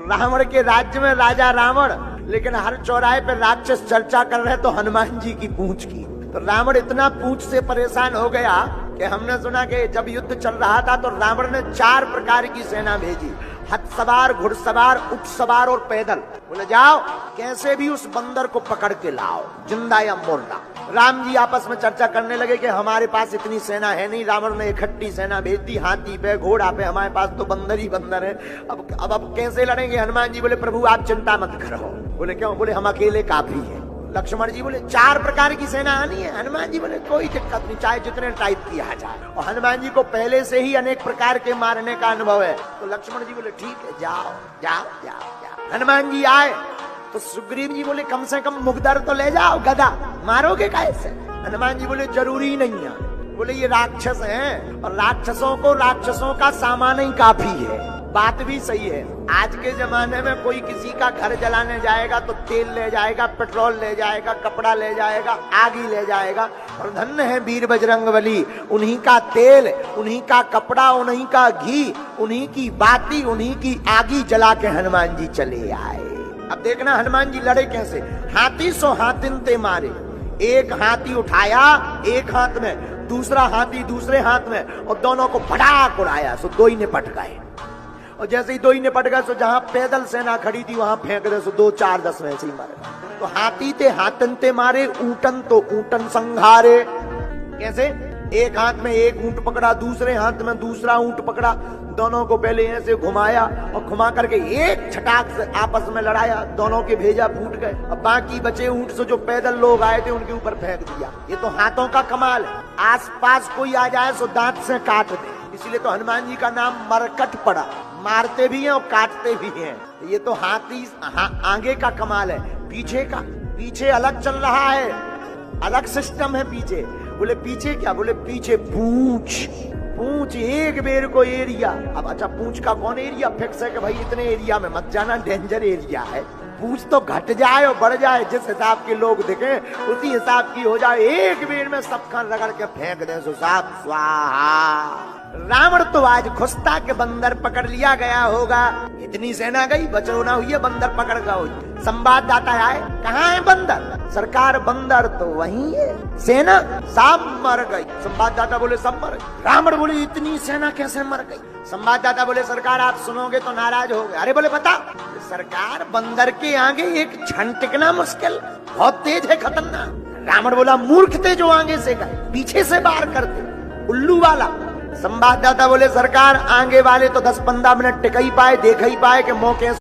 रावण के राज्य में राजा रावण, लेकिन हर चौराहे पे राक्षस चर्चा कर रहे तो हनुमान जी की पूंछ की। तो रावण इतना पूंछ से परेशान हो गया कि हमने सुना कि जब युद्ध चल रहा था तो रावण ने 4 प्रकार की सेना भेजी, हथ सवार, घुड़सवार, ऊंट सवार और पैदल। बोले जाओ कैसे भी उस बंदर को पकड़ के लाओ, जिंदा या मुर्दा। राम जी आपस में चर्चा करने लगे कि हमारे पास इतनी सेना है नहीं। रावण ने इकट्ठी सेना भेज दी, हाथी पे, घोड़ा पे, हमारे पास तो बंदर ही बंदर है। अब कैसे लड़ेंगे? हनुमान जी बोले प्रभु आप चिंता मत करो। बोले क्यों? बोले हम अकेले काफी है। लक्ष्मण जी बोले 4 प्रकार की सेना आनी है। हनुमान जी बोले कोई दिक्कत नहीं, चाहे जितने टाइप की आ जाए। और हनुमान जी को पहले से ही अनेक प्रकार के मारने का अनुभव है। तो लक्ष्मण जी बोले ठीक है, जाओ जाओ जाओ जाओ। हनुमान जी आए तो सुग्रीव जी बोले कम से कम मुगदर तो ले जाओ, गदा मारोगे कैसे? हनुमान जी बोले जरूरी नहीं है। बोले ये राक्षस हैं और राक्षसों को राक्षसों का सामान ही काफी है। बात भी सही है। आज के जमाने में कोई किसी का घर जलाने जाएगा तो तेल ले जाएगा, पेट्रोल ले जाएगा, कपड़ा ले जाएगा, आगी ले जाएगा। और धन्य है वीर बजरंगबली, उन्हीं का तेल, उन्हीं का कपड़ा, उन्हीं का घी, उन्हीं की बाती, उन्हीं की आगी जला के हनुमान जी चले आए। अब देखना हनुमान जी लड़े कैसे। हाथी सो हाथिन ते मारे, एक हाथी उठाया एक हाथ में, दूसरा हाथी दूसरे हाथ में, और दोनों को फटाक उड़ाया। सो 2 ही निपट गए। और जैसे ही 2 ही निपट गए, सो जहां पैदल सेना खड़ी थी वहां फेंक दे, सो 2 4 10 में ऐसे ही मारे। तो हाथी ते हाथन ते मारे, ऊटन तो ऊटन संघारे। कैसे? एक हाथ में एक ऊंट पकड़ा, दूसरे हाथ में दूसरा ऊंट पकड़ा, दोनों को पहले ऐसे घुमाया और घुमा करके एक छटाक से आपस में लड़ाया। दोनों के भेजा फूट गए। अब बाकी बचे ऊंट से जो पैदल लोग आए थे उनके ऊपर फेंक दिया। ये तो हाथों का कमाल है। आसपास कोई आ जाए सो दांत से काट दे। इसीलिए तो हनुमान जी का नाम मरकट पड़ा। मारते भी हैं और काटते भी हैं। ये तो हाथी आगे का कमाल है। पीछे का, पीछे अलग चल रहा है, अलग सिस्टम है पीछे। बोले पीछे क्या? बोले पीछे पूंछ। पूंछ एक बेर को एरिया। अब अच्छा पूंछ का कौन एरिया फिक्स है कि भाई इतने एरिया में मत जाना, डेंजर एरिया है। पूंछ तो घट जाए और बढ़ जाए, जिस हिसाब के लोग दिखे उसी हिसाब की हो जाए। एक बेर में सब खान रगड़ के फेंक दे सो साफ स्वाहा। रावण तो आज खुश था कि बंदर पकड़ लिया गया होगा। इतनी सेना गई, बचौना हुई है, बंदर पकड़ गया। संवाददाता आए, कहाँ है बंदर? सरकार बंदर तो वहीं है, सेना सब मर गई। संवाददाता बोले सब मर गई। रावण बोले इतनी सेना कैसे मर गई? संवाददाता बोले सरकार आप सुनोगे तो नाराज होगे। अरे बोले बता। सरकार बंदर के आगे एक क्षण टिकना मुश्किल, बहुत तेज है, खतरनाक। रावण बोला मूर्ख थे जो आगे से गए, पीछे से बाहर करते, उल्लू वाला। संवाददाता बोले सरकार आगे वाले तो 10-15 मिनट टिक ही पाए, देख ही पाए कि मौके